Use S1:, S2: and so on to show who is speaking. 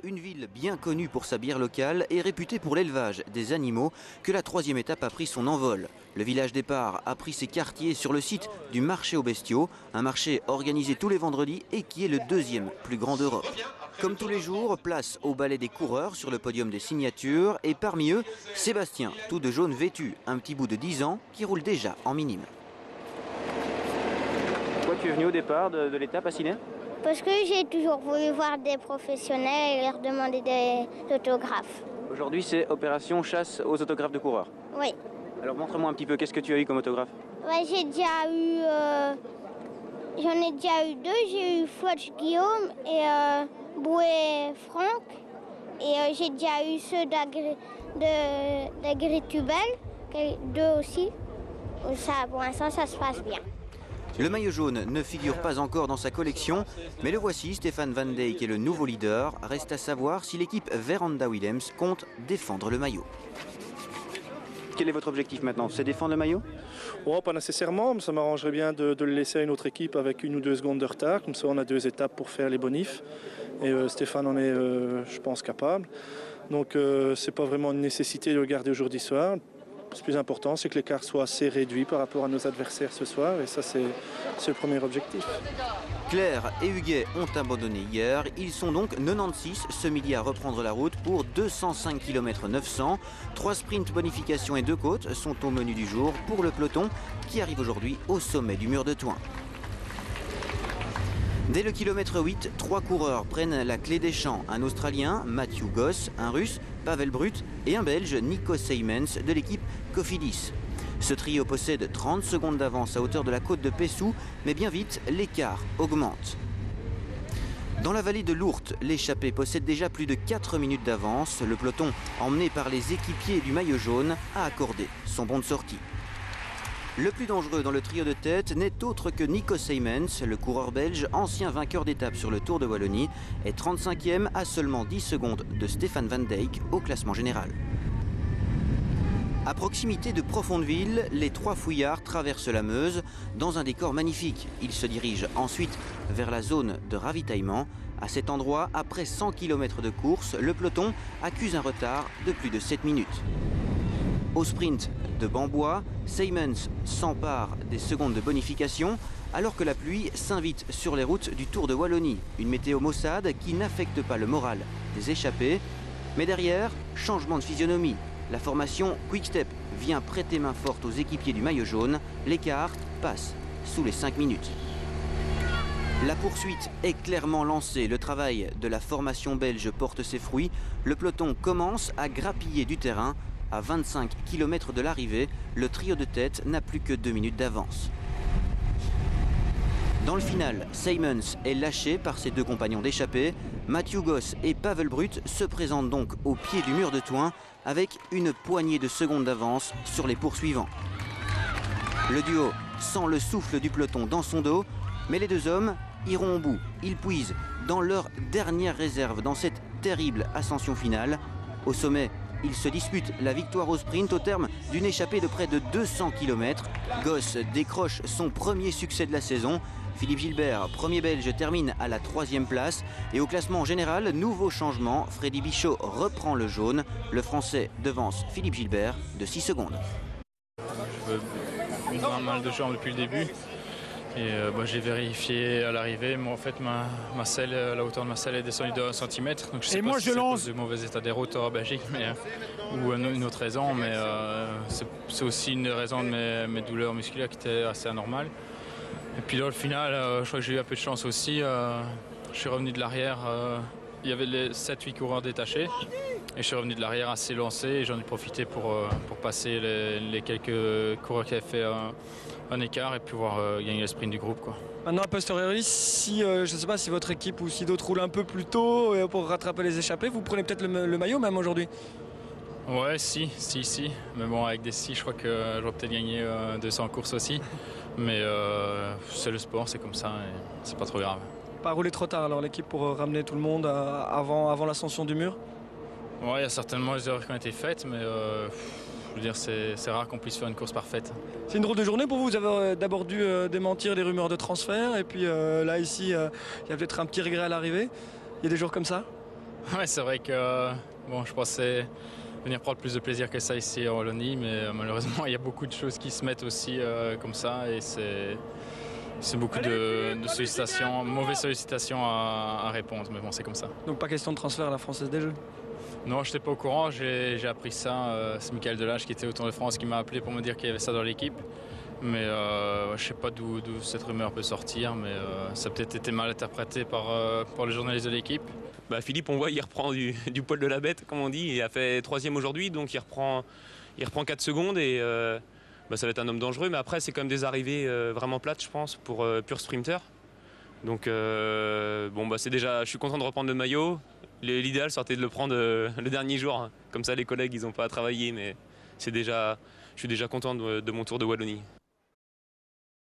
S1: Une ville bien connue pour sa bière locale et réputée pour l'élevage des animaux, que la troisième étape a pris son envol. Le village départ a pris ses quartiers sur le site du marché aux bestiaux, un marché organisé tous les vendredis et qui est le deuxième plus grand d'Europe. Comme tous les jours, place au ballet des coureurs sur le podium des signatures et parmi eux, Sébastien, tout de jaune vêtu, un petit bout de 10 ans qui roule déjà en minime. Pourquoi tu es venu au départ de l'étape à Sydney ?
S2: Parce que j'ai toujours voulu voir des professionnels et leur demander des autographes.
S1: Aujourd'hui, c'est opération chasse aux autographes de coureurs.
S2: Oui.
S1: Alors montre-moi un petit peu, qu'est-ce que tu as eu comme autographe ?
S2: Ouais, j'en ai déjà eu deux. J'ai eu Floch Guillaume et Boué Franck. Et j'ai déjà eu ceux d'Agri Tubel, deux aussi. Ça, pour l'instant, ça se passe bien.
S1: Le maillot jaune ne figure pas encore dans sa collection, mais le voici, Stefan Van Dijk est le nouveau leader. Reste à savoir si l'équipe Veranda Willems compte défendre le maillot. Quel est votre objectif maintenant? C'est défendre le maillot?
S3: Oh, pas nécessairement, mais ça m'arrangerait bien de le laisser à une autre équipe avec 1 ou 2 secondes de retard. Comme ça, on a 2 étapes pour faire les bonifs. Et Stéphane en est, je pense, capable. Donc, c'est pas vraiment une nécessité de le garder aujourd'hui soir. Le plus important, c'est que l'écart soit assez réduit par rapport à nos adversaires ce soir. Et ça, c'est le premier objectif.
S1: Claire et Huguet ont abandonné hier. Ils sont donc 96 ce midi à reprendre la route pour 205 km 900. 3 sprints, bonification et 2 côtes sont au menu du jour pour le peloton qui arrive aujourd'hui au sommet du mur de Thuin. Dès le kilomètre 8, 3 coureurs prennent la clé des champs. Un Australien, Matthew Goss, un Russe, Pavel Brut et un Belge, Nico Seymans de l'équipe Cofidis. Ce trio possède 30 secondes d'avance à hauteur de la côte de Pessou, mais bien vite, l'écart augmente. Dans la vallée de l'Ourthe, l'échappée possède déjà plus de 4 minutes d'avance. Le peloton, emmené par les équipiers du maillot jaune, a accordé son bon de sortie. Le plus dangereux dans le trio de tête n'est autre que Nico Seymans, le coureur belge, ancien vainqueur d'étape sur le Tour de Wallonie, est 35e à seulement 10 secondes de Stefan Van Dijk au classement général. À proximité de Profondeville, les 3 fouillards traversent la Meuse dans un décor magnifique. Ils se dirigent ensuite vers la zone de ravitaillement. À cet endroit, après 100 km de course, le peloton accuse un retard de plus de 7 minutes. Au sprint de Bambois, Seymans s'empare des secondes de bonification alors que la pluie s'invite sur les routes du Tour de Wallonie. Une météo maussade qui n'affecte pas le moral des échappés. Mais derrière, changement de physionomie. La formation Quick Step vient prêter main forte aux équipiers du maillot jaune. L'écart passe sous les 5 minutes. La poursuite est clairement lancée. Le travail de la formation belge porte ses fruits. Le peloton commence à grappiller du terrain. À 25 km de l'arrivée, le trio de tête n'a plus que 2 minutes d'avance. Dans le final, Seymans est lâché par ses 2 compagnons d'échappée. Matthew Goss et Pavel Brut se présentent donc au pied du mur de Thuin avec une poignée de secondes d'avance sur les poursuivants. Le duo sent le souffle du peloton dans son dos, mais les 2 hommes iront au bout. Ils puisent dans leur dernière réserve dans cette terrible ascension finale. Au sommet, ils se disputent la victoire au sprint au terme d'une échappée de près de 200 km. Goss décroche son premier succès de la saison. Philippe Gilbert, premier belge, termine à la 3e place. Et au classement général, nouveau changement. Freddy Bichot reprend le jaune. Le Français devance Philippe Gilbert de 6 secondes.
S4: J'ai un mal de jambe depuis le début. Et j'ai vérifié à l'arrivée, moi en fait ma selle, la hauteur de ma selle est descendue de 1 cm. Donc je sais pas si c'est à cause du mauvais état des routes en Belgique ou une autre raison, mais c'est aussi une raison de mes douleurs musculaires qui étaient assez anormales. Et puis là au final, je crois que j'ai eu un peu de chance aussi. Je suis revenu de l'arrière, il y avait les 7-8 coureurs détachés. Et je suis revenu de l'arrière assez lancé et j'en ai profité pour passer les quelques coureurs qui avaient fait un écart et pouvoir gagner le sprint du groupe, quoi.
S5: Maintenant, a posteriori, si je ne sais pas si votre équipe ou si d'autres roulent un peu plus tôt pour rattraper les échappés, vous prenez peut-être le maillot même aujourd'hui?
S4: Ouais, si. Mais bon, avec des si, je crois que je vais peut-être gagner 200 courses aussi. Mais c'est le sport, c'est comme ça et c'est pas trop grave.
S5: Pas rouler trop tard alors l'équipe pour ramener tout le monde avant l'ascension du mur?
S4: Ouais, il y a certainement des erreurs qui ont été faites, mais je veux dire, c'est rare qu'on puisse faire une course parfaite.
S5: C'est une drôle de journée pour vous. Vous avez d'abord dû démentir les rumeurs de transfert, et puis là, ici, il y a peut-être un petit regret à l'arrivée. Il y a des jours comme ça?
S4: Ouais, c'est vrai que bon, je pensais venir prendre plus de plaisir que ça ici en Wallonie, mais malheureusement il y a beaucoup de choses qui se mettent aussi comme ça et c'est beaucoup de sollicitations, mauvaises sollicitations à répondre, mais bon, c'est comme ça.
S5: Donc pas question de transfert à la Française des Jeux?
S4: Non, je n'étais pas au courant, j'ai appris ça, c'est Michael Delage qui était au Tour de France qui m'a appelé pour me dire qu'il y avait ça dans l'équipe. Mais je ne sais pas d'où cette rumeur peut sortir, mais ça a peut-être été mal interprété par les journalistes de l'équipe.
S6: Bah, Philippe, on voit, il reprend du poil de la bête, comme on dit. Il a fait 3e aujourd'hui, donc il reprend 4 secondes et ça va être un homme dangereux. Mais après, c'est quand même des arrivées vraiment plates, je pense, pour pur sprinter. Donc c'est déjà, je suis content de reprendre le maillot. L'idéal, c'était de le prendre le dernier jour. Hein. Comme ça, les collègues, ils n'ont pas à travailler, mais je suis déjà content de mon tour de Wallonie.